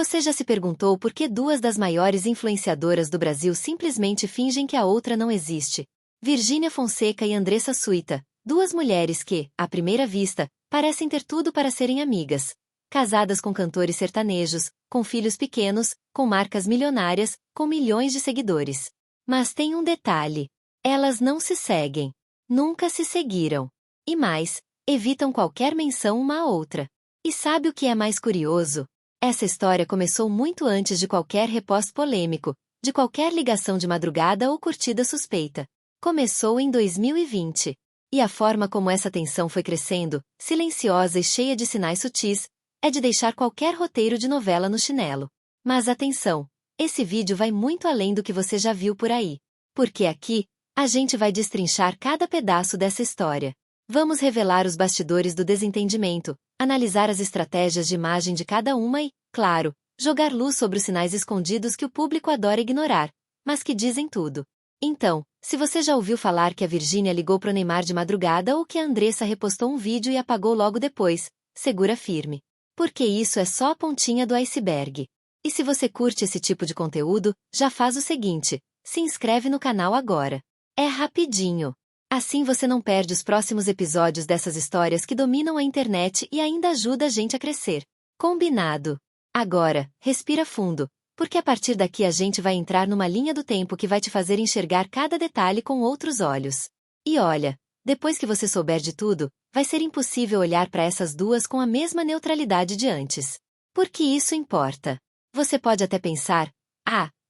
Você já se perguntou por que duas das maiores influenciadoras do Brasil simplesmente fingem que a outra não existe? Virgínia Fonseca e Andressa Suíta, duas mulheres que, à primeira vista, parecem ter tudo para serem amigas. Casadas com cantores sertanejos, com filhos pequenos, com marcas milionárias, com milhões de seguidores. Mas tem um detalhe. Elas não se seguem. Nunca se seguiram. E mais, evitam qualquer menção uma à outra. E sabe o que é mais curioso? Essa história começou muito antes de qualquer repost polêmico, de qualquer ligação de madrugada ou curtida suspeita. Começou em 2020. E a forma como essa tensão foi crescendo, silenciosa e cheia de sinais sutis, é de deixar qualquer roteiro de novela no chinelo. Mas atenção, esse vídeo vai muito além do que você já viu por aí. Porque aqui, a gente vai destrinchar cada pedaço dessa história. Vamos revelar os bastidores do desentendimento, analisar as estratégias de imagem de cada uma e, claro, jogar luz sobre os sinais escondidos que o público adora ignorar, mas que dizem tudo. Então, se você já ouviu falar que a Virgínia ligou pro Neymar de madrugada ou que a Andressa repostou um vídeo e apagou logo depois, segura firme. Porque isso é só a pontinha do iceberg. E se você curte esse tipo de conteúdo, já faz o seguinte, se inscreve no canal agora. É rapidinho. Assim você não perde os próximos episódios dessas histórias que dominam a internet e ainda ajuda a gente a crescer. Combinado? Agora, respira fundo, porque a partir daqui a gente vai entrar numa linha do tempo que vai te fazer enxergar cada detalhe com outros olhos. E olha, depois que você souber de tudo, vai ser impossível olhar para essas duas com a mesma neutralidade de antes. Porque isso importa. Você pode até pensar,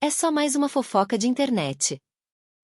é só mais uma fofoca de internet.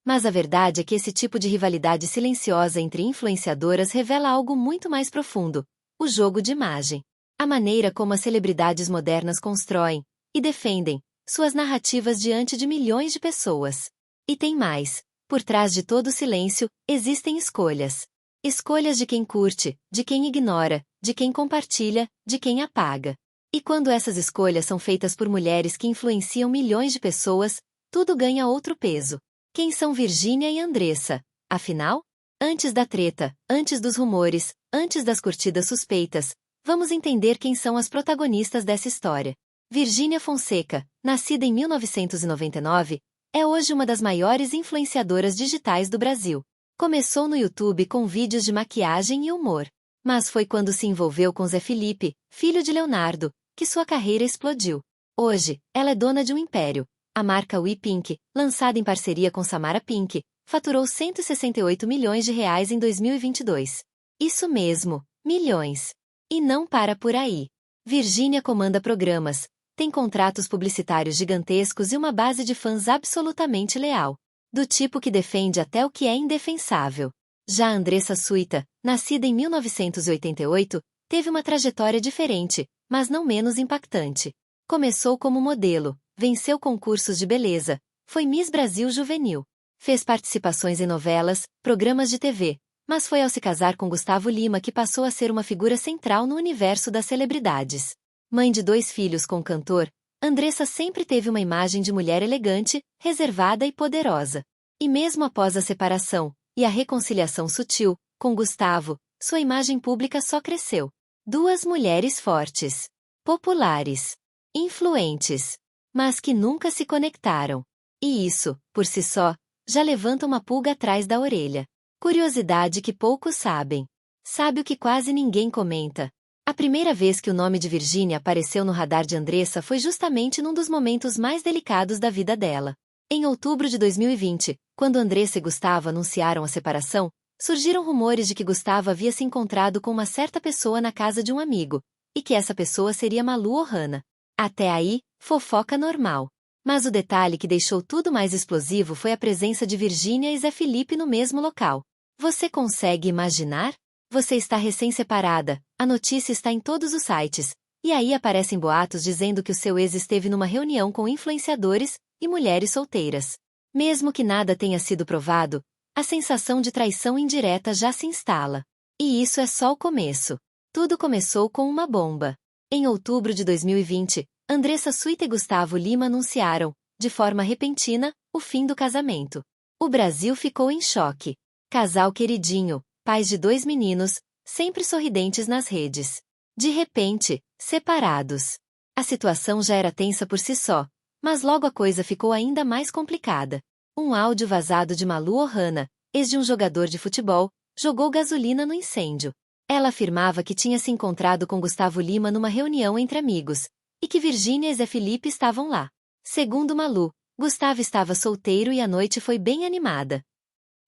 Mas a verdade é que esse tipo de rivalidade silenciosa entre influenciadoras revela algo muito mais profundo: o jogo de imagem. A maneira como as celebridades modernas constroem e defendem suas narrativas diante de milhões de pessoas. E tem mais: por trás de todo o silêncio, existem escolhas. Escolhas de quem curte, de quem ignora, de quem compartilha, de quem apaga. E quando essas escolhas são feitas por mulheres que influenciam milhões de pessoas, tudo ganha outro peso. Quem são Virgínia e Andressa? Afinal, antes da treta, antes dos rumores, antes das curtidas suspeitas, vamos entender quem são as protagonistas dessa história. Virgínia Fonseca, nascida em 1999, é hoje uma das maiores influenciadoras digitais do Brasil. Começou no YouTube com vídeos de maquiagem e humor. Mas foi quando se envolveu com Zé Felipe, filho de Leonardo, que sua carreira explodiu. Hoje, ela é dona de um império. A marca We Pink, lançada em parceria com Samara Pink, faturou R$ 168 milhões em 2022. Isso mesmo, milhões. E não para por aí. Virgínia comanda programas, tem contratos publicitários gigantescos e uma base de fãs absolutamente leal. Do tipo que defende até o que é indefensável. Já Andressa Suíta, nascida em 1988, teve uma trajetória diferente, mas não menos impactante. Começou como modelo, venceu concursos de beleza, foi Miss Brasil Juvenil. Fez participações em novelas, programas de TV, mas foi ao se casar com Gustavo Lima que passou a ser uma figura central no universo das celebridades. Mãe de 2 filhos com o cantor, Andressa sempre teve uma imagem de mulher elegante, reservada e poderosa. E mesmo após a separação e a reconciliação sutil com Gustavo, sua imagem pública só cresceu. 2 mulheres fortes, populares, influentes, mas que nunca se conectaram. E isso, por si só, já levanta uma pulga atrás da orelha. Curiosidade que poucos sabem. Sabe o que quase ninguém comenta? A primeira vez que o nome de Virgínia apareceu no radar de Andressa foi justamente num dos momentos mais delicados da vida dela. Em outubro de 2020, quando Andressa e Gustavo anunciaram a separação, surgiram rumores de que Gustavo havia se encontrado com uma certa pessoa na casa de um amigo, e que essa pessoa seria Malu Ohana. Até aí, fofoca normal. Mas o detalhe que deixou tudo mais explosivo foi a presença de Virgínia e Zé Felipe no mesmo local. Você consegue imaginar? Você está recém-separada, a notícia está em todos os sites, e aí aparecem boatos dizendo que o seu ex esteve numa reunião com influenciadores e mulheres solteiras. Mesmo que nada tenha sido provado, a sensação de traição indireta já se instala. E isso é só o começo. Tudo começou com uma bomba. Em outubro de 2020, Andressa Suíta e Gustavo Lima anunciaram, de forma repentina, o fim do casamento. O Brasil ficou em choque. Casal queridinho, pais de 2 meninos, sempre sorridentes nas redes. De repente, separados. A situação já era tensa por si só, mas logo a coisa ficou ainda mais complicada. Um áudio vazado de Malu Ohana, ex de um jogador de futebol, jogou gasolina no incêndio. Ela afirmava que tinha se encontrado com Gustavo Lima numa reunião entre amigos, e que Virgínia e Zé Felipe estavam lá. Segundo Malu, Gustavo estava solteiro e a noite foi bem animada.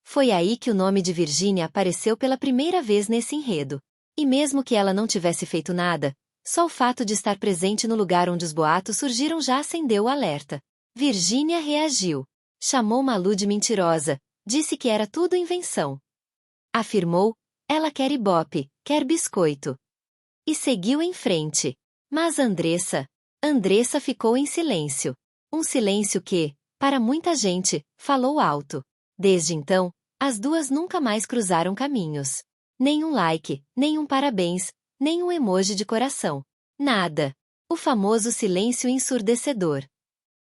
Foi aí que o nome de Virgínia apareceu pela primeira vez nesse enredo. E mesmo que ela não tivesse feito nada, só o fato de estar presente no lugar onde os boatos surgiram já acendeu o alerta. Virgínia reagiu. Chamou Malu de mentirosa, disse que era tudo invenção. Afirmou, ela quer ibope, quer biscoito. E seguiu em frente. Mas Andressa ficou em silêncio. Um silêncio que, para muita gente, falou alto. Desde então, as duas nunca mais cruzaram caminhos. Nem um like, nem um parabéns, nem um emoji de coração. Nada. O famoso silêncio ensurdecedor.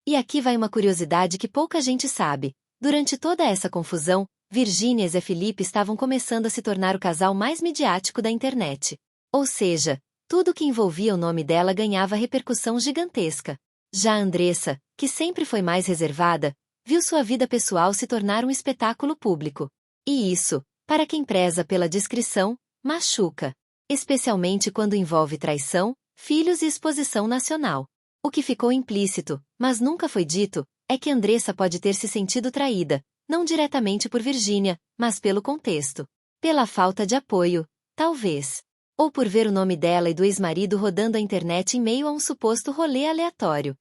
E aqui vai uma curiosidade que pouca gente sabe. Durante toda essa confusão, Virgínia e Zé Felipe estavam começando a se tornar o casal mais midiático da internet. Ou seja, tudo que envolvia o nome dela ganhava repercussão gigantesca. Já Andressa, que sempre foi mais reservada, viu sua vida pessoal se tornar um espetáculo público. E isso, para quem preza pela discrição, machuca. Especialmente quando envolve traição, filhos e exposição nacional. O que ficou implícito, mas nunca foi dito, é que Andressa pode ter se sentido traída, não diretamente por Virgínia, mas pelo contexto. Pela falta de apoio, talvez. Ou por ver o nome dela e do ex-marido rodando a internet em meio a um suposto rolê aleatório.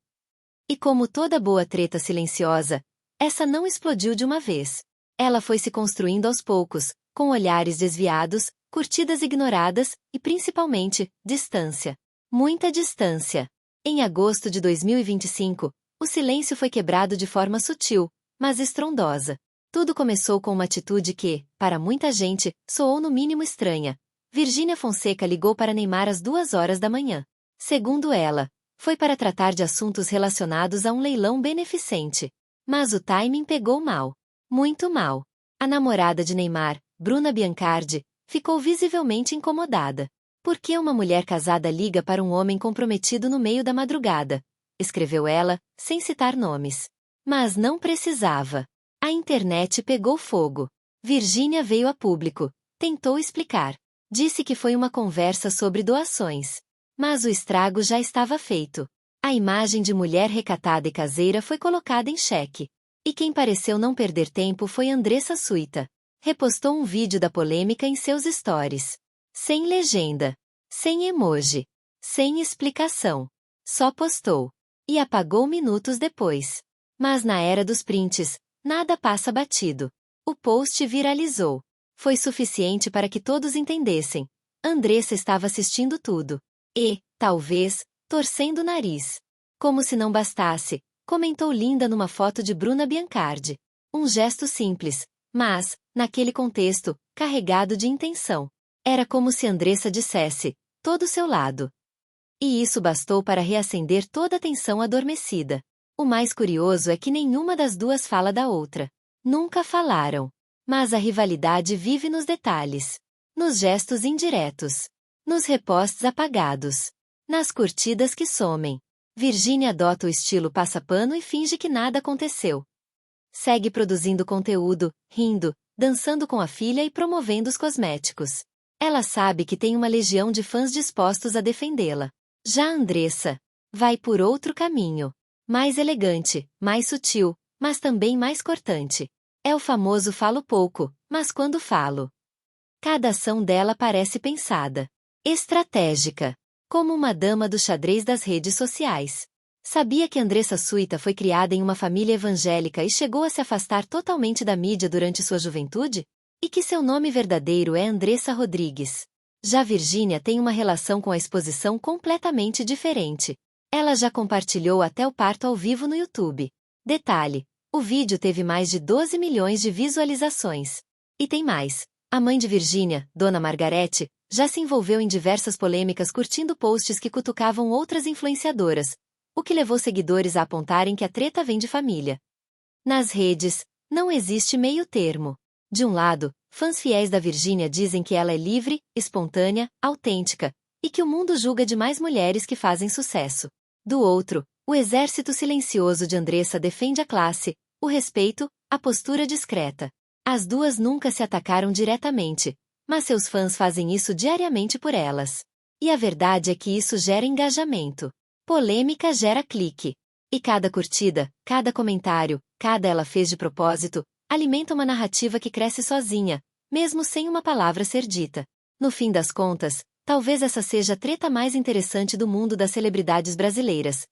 E como toda boa treta silenciosa, essa não explodiu de uma vez. Ela foi se construindo aos poucos, com olhares desviados, curtidas ignoradas e, principalmente, distância. Muita distância. Em agosto de 2025, o silêncio foi quebrado de forma sutil, mas estrondosa. Tudo começou com uma atitude que, para muita gente, soou no mínimo estranha. Virgínia Fonseca ligou para Neymar às 2h da manhã. Segundo ela, foi para tratar de assuntos relacionados a um leilão beneficente. Mas o timing pegou mal. Muito mal. A namorada de Neymar, Bruna Biancardi, ficou visivelmente incomodada. Por que uma mulher casada liga para um homem comprometido no meio da madrugada? Escreveu ela, sem citar nomes. Mas não precisava. A internet pegou fogo. Virgínia veio a público. Tentou explicar. Disse que foi uma conversa sobre doações. Mas o estrago já estava feito. A imagem de mulher recatada e caseira foi colocada em xeque. E quem pareceu não perder tempo foi Andressa Suíta. Repostou um vídeo da polêmica em seus stories. Sem legenda. Sem emoji. Sem explicação. Só postou. E apagou minutos depois. Mas na era dos prints, nada passa batido. O post viralizou. Foi suficiente para que todos entendessem. Andressa estava assistindo tudo. E, talvez, torcendo o nariz. Como se não bastasse, comentou linda numa foto de Bruna Biancardi. Um gesto simples, mas, naquele contexto, carregado de intenção. Era como se Andressa dissesse, todo seu lado. E isso bastou para reacender toda a tensão adormecida. O mais curioso é que nenhuma das duas fala da outra. Nunca falaram. Mas a rivalidade vive nos detalhes. Nos gestos indiretos. Nos reposts apagados. Nas curtidas que somem. Virgínia adota o estilo passa-pano e finge que nada aconteceu. Segue produzindo conteúdo, rindo, dançando com a filha e promovendo os cosméticos. Ela sabe que tem uma legião de fãs dispostos a defendê-la. Já Andressa vai por outro caminho. Mais elegante, mais sutil, mas também mais cortante. É o famoso falo pouco, mas quando falo. Cada ação dela parece pensada. Estratégica. Como uma dama do xadrez das redes sociais. Sabia que Andressa Suíta foi criada em uma família evangélica e chegou a se afastar totalmente da mídia durante sua juventude? E que seu nome verdadeiro é Andressa Rodrigues. Já Virgínia tem uma relação com a exposição completamente diferente. Ela já compartilhou até o parto ao vivo no YouTube. Detalhe. O vídeo teve mais de 12 milhões de visualizações. E tem mais. A mãe de Virgínia, Dona Margarete, já se envolveu em diversas polêmicas curtindo posts que cutucavam outras influenciadoras, o que levou seguidores a apontarem que a treta vem de família. Nas redes, não existe meio termo. De um lado, fãs fiéis da Virgínia dizem que ela é livre, espontânea, autêntica, e que o mundo julga demais mulheres que fazem sucesso. Do outro, o exército silencioso de Andressa defende a classe, o respeito, a postura discreta. As duas nunca se atacaram diretamente, mas seus fãs fazem isso diariamente por elas. E a verdade é que isso gera engajamento. Polêmica gera clique. E cada curtida, cada comentário, cada ela fez de propósito, alimenta uma narrativa que cresce sozinha, mesmo sem uma palavra ser dita. No fim das contas, talvez essa seja a treta mais interessante do mundo das celebridades brasileiras.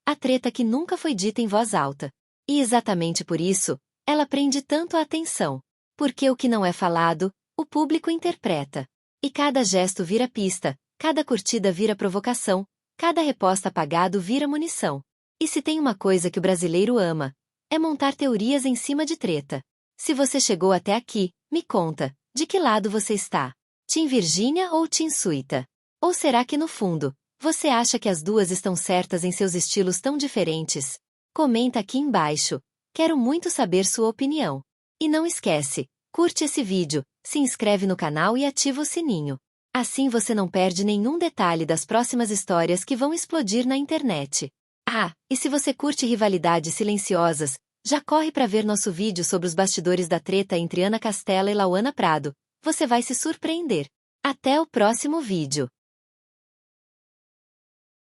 A treta que nunca foi dita em voz alta. E exatamente por isso, ela prende tanto a atenção. Porque o que não é falado, o público interpreta. E cada gesto vira pista, cada curtida vira provocação, cada reposta apagado vira munição. E se tem uma coisa que o brasileiro ama, é montar teorias em cima de treta. Se você chegou até aqui, me conta, de que lado você está? Team Virgínia ou Team Suíta? Ou será que no fundo, você acha que as duas estão certas em seus estilos tão diferentes? Comenta aqui embaixo. Quero muito saber sua opinião. E não esquece, curte esse vídeo, se inscreve no canal e ativa o sininho. Assim você não perde nenhum detalhe das próximas histórias que vão explodir na internet. Ah, e se você curte rivalidades silenciosas, já corre para ver nosso vídeo sobre os bastidores da treta entre Ana Castela e Lauana Prado. Você vai se surpreender. Até o próximo vídeo.